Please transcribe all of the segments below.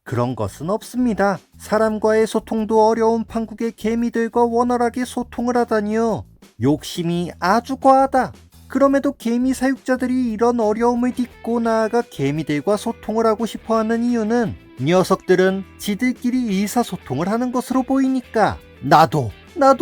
그런 것은 없습니다. 사람과의 소통도 어려운 판국의 개미들과 원활하게 소통을 하다니요. 욕심이 아주 과하다. 그럼에도 개미 사육자들이 이런 어려움을 딛고 나아가 개미들과 소통을 하고 싶어하는 이유는 녀석들은 지들끼리 의사소통을 하는 것으로 보이니까 나도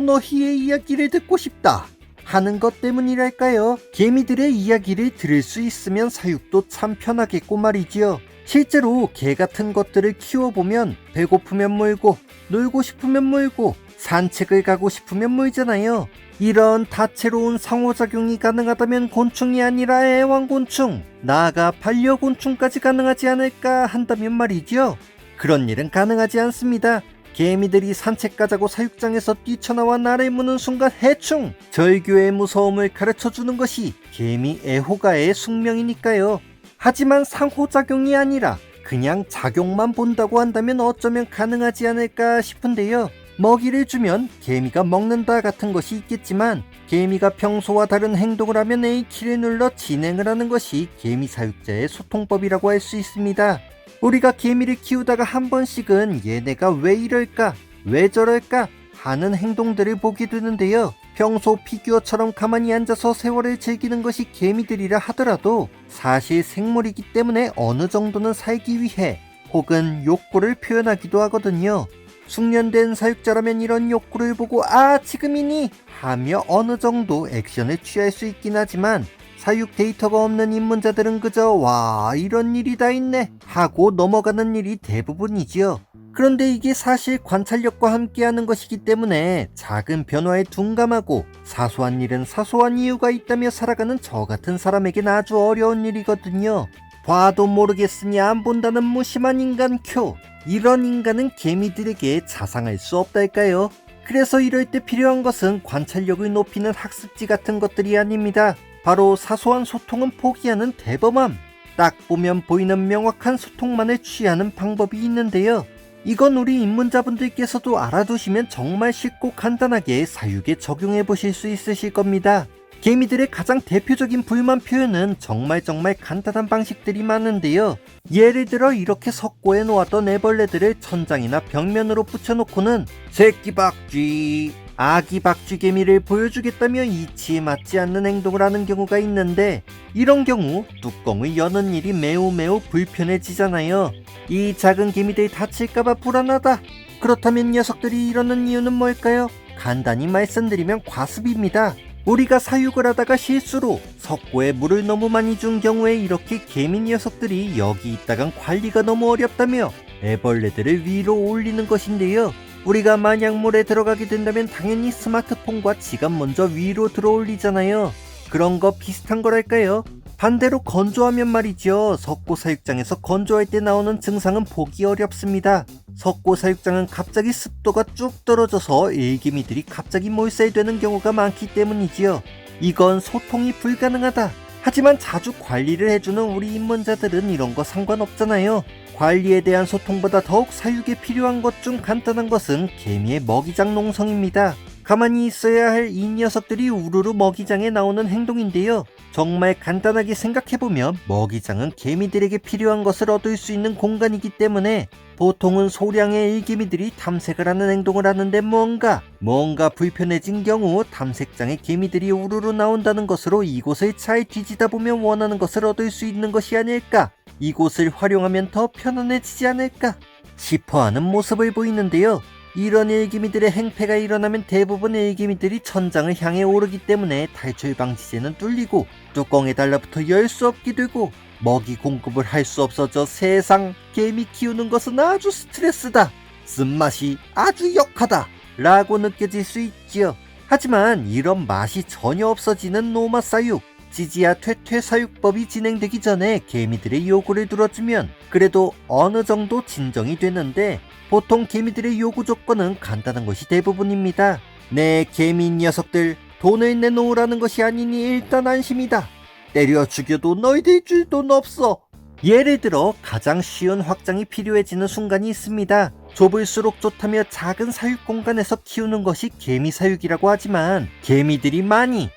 너희의 이야기를 듣고 싶다 하는 것 때문이랄까요. 개미들의 이야기를 들을 수 있으면 사육도 참 편하겠고 말이지요. 실제로 개 같은 것들을 키워보면 배고프면 물고, 놀고 싶으면 물고, 산책을 가고 싶으면 물잖아요. 이런 다채로운 상호작용이 가능하다면 곤충이 아니라 애완곤충, 나아가 반려곤충까지 가능하지 않을까 한다면 말이죠. 그런 일은 가능하지 않습니다. 개미들이 산책 가자고 사육장에서 뛰쳐나와 나를 무는 순간 해충, 절규의 무서움을 가르쳐주는 것이 개미 애호가의 숙명이니까요. 하지만 상호작용이 아니라 그냥 작용만 본다고 한다면 어쩌면 가능하지 않을까 싶은데요. 먹이를 주면 개미가 먹는다 같은 것이 있겠지만 개미가 평소와 다른 행동을 하면 A키를 눌러 진행을 하는 것이 개미 사육자의 소통법이라고 할 수 있습니다. 우리가 개미를 키우다가 한 번씩은 얘네가 왜 이럴까, 왜 저럴까 하는 행동들을 보게 되는데요. 평소 피규어처럼 가만히 앉아서 세월을 즐기는 것이 개미들이라 하더라도 사실 생물이기 때문에 어느 정도는 살기 위해 혹은 욕구를 표현하기도 하거든요. 숙련된 사육자라면 이런 욕구를 보고 지금이니 하며 어느 정도 액션을 취할 수 있긴 하지만 사육 데이터가 없는 입문자들은 그저 와 이런 일이 다 있네 하고 넘어가는 일이 대부분이지요. 그런데 이게 사실 관찰력과 함께하는 것이기 때문에 작은 변화에 둔감하고 사소한 일은 사소한 이유가 있다며 살아가는 저 같은 사람에겐 아주 어려운 일이거든요. 봐도 모르겠으니 안 본다는 무심한 인간표. 이런 인간은 개미들에게 자상할 수 없달까요? 그래서 이럴 때 필요한 것은 관찰력을 높이는 학습지 같은 것들이 아닙니다. 바로 사소한 소통은 포기하는 대범함. 딱 보면 보이는 명확한 소통만을 취하는 방법이 있는데요. 이건 우리 입문자분들께서도 알아두시면 정말 쉽고 간단하게 사육에 적용해 보실 수 있으실 겁니다. 개미들의 가장 대표적인 불만 표현은 정말 간단한 방식들이 많은데요. 예를 들어 이렇게 석고에 놓았던 애벌레들을 천장이나 벽면으로 붙여놓고는 새끼 박쥐, 아기 박쥐 개미를 보여주겠다며 이치에 맞지 않는 행동을 하는 경우가 있는데 이런 경우 뚜껑을 여는 일이 매우 불편해지잖아요. 이 작은 개미들이 다칠까봐 불안하다. 그렇다면 녀석들이 이러는 이유는 뭘까요? 간단히 말씀드리면 과습입니다. 우리가 사육을 하다가 실수로 석고에 물을 너무 많이 준 경우에 이렇게 개미 녀석들이 여기 있다간 관리가 너무 어렵다며 애벌레들을 위로 올리는 것인데요. 우리가 만약 물에 들어가게 된다면 당연히 스마트폰과 지갑 먼저 위로 들어 올리잖아요. 그런 거 비슷한 거랄까요? 반대로 건조하면 말이죠. 석고 사육장에서 건조할 때 나오는 증상은 보기 어렵습니다. 석고 사육장은 갑자기 습도가 쭉 떨어져서 일개미들이 갑자기 몰살되는 경우가 많기 때문이지요. 이건 소통이 불가능하다. 하지만 자주 관리를 해주는 우리 입문자들은 이런 거 상관없잖아요. 관리에 대한 소통보다 더욱 사육에 필요한 것 중 간단한 것은 개미의 먹이장 농성입니다. 가만히 있어야 할 이 녀석들이 우르르 먹이장에 나오는 행동인데요. 정말 간단하게 생각해보면 먹이장은 개미들에게 필요한 것을 얻을 수 있는 공간이기 때문에 보통은 소량의 일개미들이 탐색을 하는 행동을 하는데 뭔가 불편해진 경우 탐색장에 개미들이 우르르 나온다는 것으로 이곳을 잘 뒤지다 보면 원하는 것을 얻을 수 있는 것이 아닐까, 이곳을 활용하면 더 편안해지지 않을까 싶어하는 모습을 보이는데요. 이런 일개미들의 행패가 일어나면 대부분 일개미들이 천장을 향해 오르기 때문에 탈출 방지제는 뚫리고 뚜껑에 달라붙어 열 수 없게 되고 먹이 공급을 할 수 없어져 세상 개미 키우는 것은 아주 스트레스다, 쓴맛이 아주 역하다 라고 느껴질 수 있지요. 하지만 이런 맛이 전혀 없어지는 노마 사육, 지지야 퇴퇴 사육법이 진행되기 전에 개미들의 요구를 들어주면 그래도 어느 정도 진정이 되는데 보통 개미들의 요구 조건은 간단한 것이 대부분입니다. 내 개미 녀석들 돈을 내놓으라는 것이 아니니 일단 안심이다. 때려 죽여도 너희들 줄 돈 없어. 예를 들어 가장 쉬운 확장이 필요해지는 순간이 있습니다. 좁을수록 좋다며 작은 사육 공간에서 키우는 것이 개미 사육이라고 하지만 개미들이 많이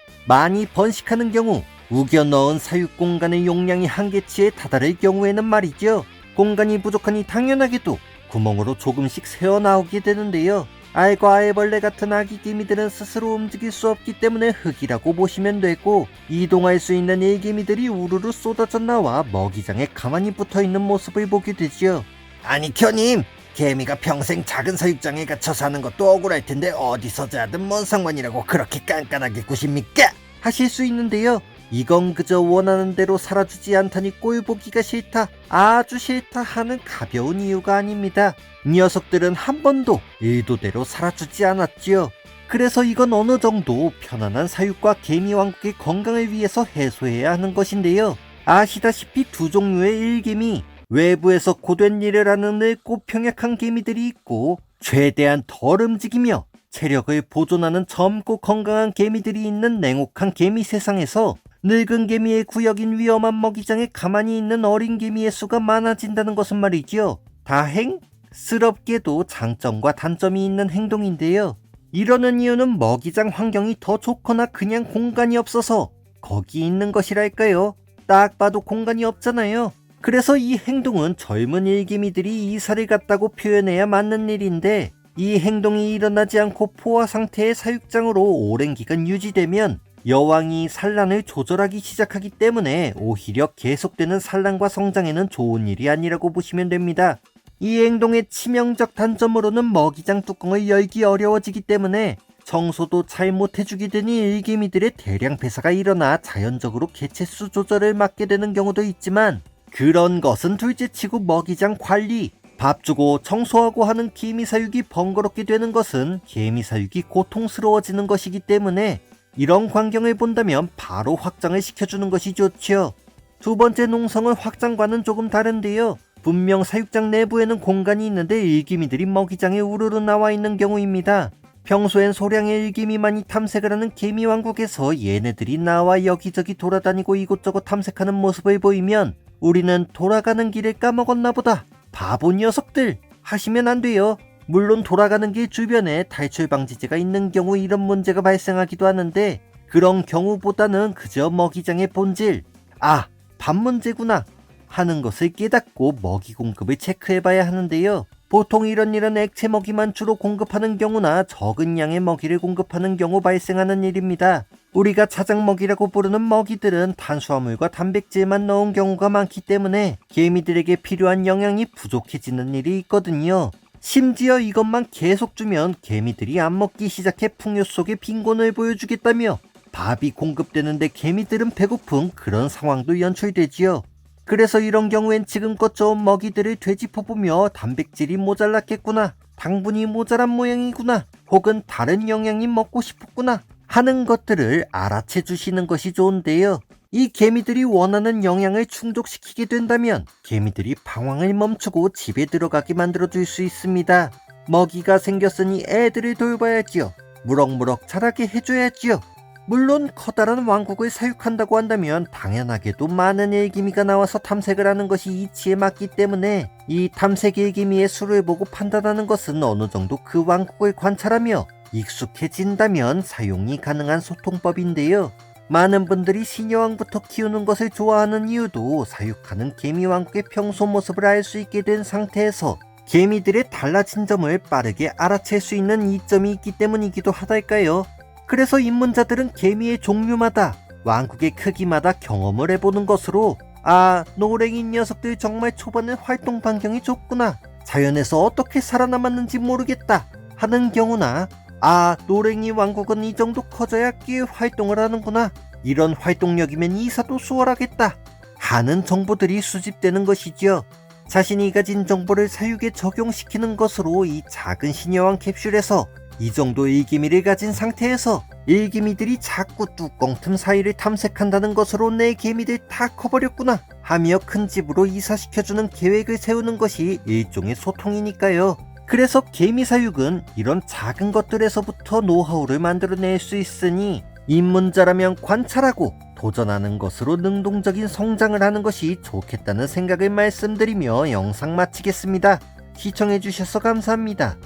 번식하는 경우 우겨 넣은 사육 공간의 용량이 한계치에 다다를 경우에는 말이죠. 공간이 부족하니 당연하게도 구멍으로 조금씩 새어나오게 되는데요. 알과 알벌레 같은 아기 개미들은 스스로 움직일 수 없기 때문에 흙이라고 보시면 되고, 이동할 수 있는 일개미들이 우르르 쏟아져 나와 먹이장에 가만히 붙어있는 모습을 보게 되지요. 아니 켜님, 개미가 평생 작은 사육장에 갇혀 사는 것도 억울할 텐데 어디서 자든 뭔 상관이라고 그렇게 깐깐하게 구십니까? 하실 수 있는데요. 이건 그저 원하는 대로 살아주지 않다니 꼴보기가 싫다, 아주 싫다 하는 가벼운 이유가 아닙니다. 녀석들은 한 번도 의도대로 살아주지 않았지요. 그래서 이건 어느 정도 편안한 사육과 개미 왕국의 건강을 위해서 해소해야 하는 것인데요. 아시다시피 두 종류의 일개미, 외부에서 고된 일을 하는 늙고 평약한 개미들이 있고, 최대한 덜 움직이며 체력을 보존하는 젊고 건강한 개미들이 있는 냉혹한 개미 세상에서 늙은 개미의 구역인 위험한 먹이장에 가만히 있는 어린 개미의 수가 많아진다는 것은 말이지요. 다행스럽게도 장점과 단점이 있는 행동인데요. 이러는 이유는 먹이장 환경이 더 좋거나 그냥 공간이 없어서 거기 있는 것이랄까요. 딱 봐도 공간이 없잖아요. 그래서 이 행동은 젊은 일개미들이 이사를 갔다고 표현해야 맞는 일인데, 이 행동이 일어나지 않고 포화 상태의 사육장으로 오랜 기간 유지되면 여왕이 산란을 조절하기 시작하기 때문에 오히려 계속되는 산란과 성장에는 좋은 일이 아니라고 보시면 됩니다. 이 행동의 치명적 단점으로는 먹이장 뚜껑을 열기 어려워지기 때문에 청소도 잘 못해주게 되니 일개미들의 대량 폐사가 일어나 자연적으로 개체수 조절을 막게 되는 경우도 있지만, 그런 것은 둘째치고 먹이장 관리, 밥 주고 청소하고 하는 개미 사육이 번거롭게 되는 것은 개미 사육이 고통스러워지는 것이기 때문에 이런 광경을 본다면 바로 확장을 시켜주는 것이 좋죠. 두 번째 농성은 확장과는 조금 다른데요. 분명 사육장 내부에는 공간이 있는데 일개미들이 먹이장에 우르르 나와 있는 경우입니다. 평소엔 소량의 일개미만이 탐색을 하는 개미 왕국에서 얘네들이 나와 여기저기 돌아다니고 이곳저곳 탐색하는 모습을 보이면 우리는 돌아가는 길을 까먹었나 보다, 바보 녀석들 하시면 안 돼요. 물론 돌아가는 길 주변에 탈출 방지제가 있는 경우 이런 문제가 발생하기도 하는데, 그런 경우보다는 그저 먹이장의 본질, 밥 문제구나 하는 것을 깨닫고 먹이 공급을 체크해봐야 하는데요. 보통 이런 일은 액체 먹이만 주로 공급하는 경우나 적은 양의 먹이를 공급하는 경우 발생하는 일입니다. 우리가 자작먹이라고 부르는 먹이들은 탄수화물과 단백질만 넣은 경우가 많기 때문에 개미들에게 필요한 영양이 부족해지는 일이 있거든요. 심지어 이것만 계속 주면 개미들이 안 먹기 시작해 풍요 속에 빈곤을 보여주겠다며 밥이 공급되는데 개미들은 배고픈 그런 상황도 연출되지요. 그래서 이런 경우엔 지금껏 좋은 먹이들을 되짚어보며 단백질이 모자랐겠구나, 당분이 모자란 모양이구나, 혹은 다른 영양이 먹고 싶었구나 하는 것들을 알아채 주시는 것이 좋은데요. 이 개미들이 원하는 영양을 충족시키게 된다면 개미들이 방황을 멈추고 집에 들어가게 만들어줄 수 있습니다. 먹이가 생겼으니 애들을 돌봐야지요. 무럭무럭 자라게 해줘야지요. 물론 커다란 왕국을 사육한다고 한다면 당연하게도 많은 일개미가 나와서 탐색을 하는 것이 이치에 맞기 때문에 이 탐색 일개미의 수를 보고 판단하는 것은 어느 정도 그 왕국을 관찰하며 익숙해진다면 사용이 가능한 소통법인데요. 많은 분들이 시녀왕부터 키우는 것을 좋아하는 이유도 사육하는 개미왕국의 평소 모습을 알 수 있게 된 상태에서 개미들의 달라진 점을 빠르게 알아챌 수 있는 이점이 있기 때문이기도 하달까요. 그래서 입문자들은 개미의 종류마다 왕국의 크기마다 경험을 해보는 것으로 노랭이 녀석들 정말 초반에 활동 반경이 좁구나, 자연에서 어떻게 살아남았는지 모르겠다 하는 경우나 노랭이 왕국은 이 정도 커져야 꽤 활동을 하는구나, 이런 활동력이면 이사도 수월하겠다 하는 정보들이 수집되는 것이지요. 자신이 가진 정보를 사육에 적용시키는 것으로 이 작은 시녀왕 캡슐에서 이 정도 일개미를 가진 상태에서 일개미들이 자꾸 뚜껑 틈 사이를 탐색한다는 것으로 내 개미들 다 커버렸구나 하며 큰 집으로 이사시켜주는 계획을 세우는 것이 일종의 소통이니까요. 그래서 개미 사육은 이런 작은 것들에서부터 노하우를 만들어낼 수 있으니 입문자라면 관찰하고 도전하는 것으로 능동적인 성장을 하는 것이 좋겠다는 생각을 말씀드리며 영상 마치겠습니다. 시청해주셔서 감사합니다.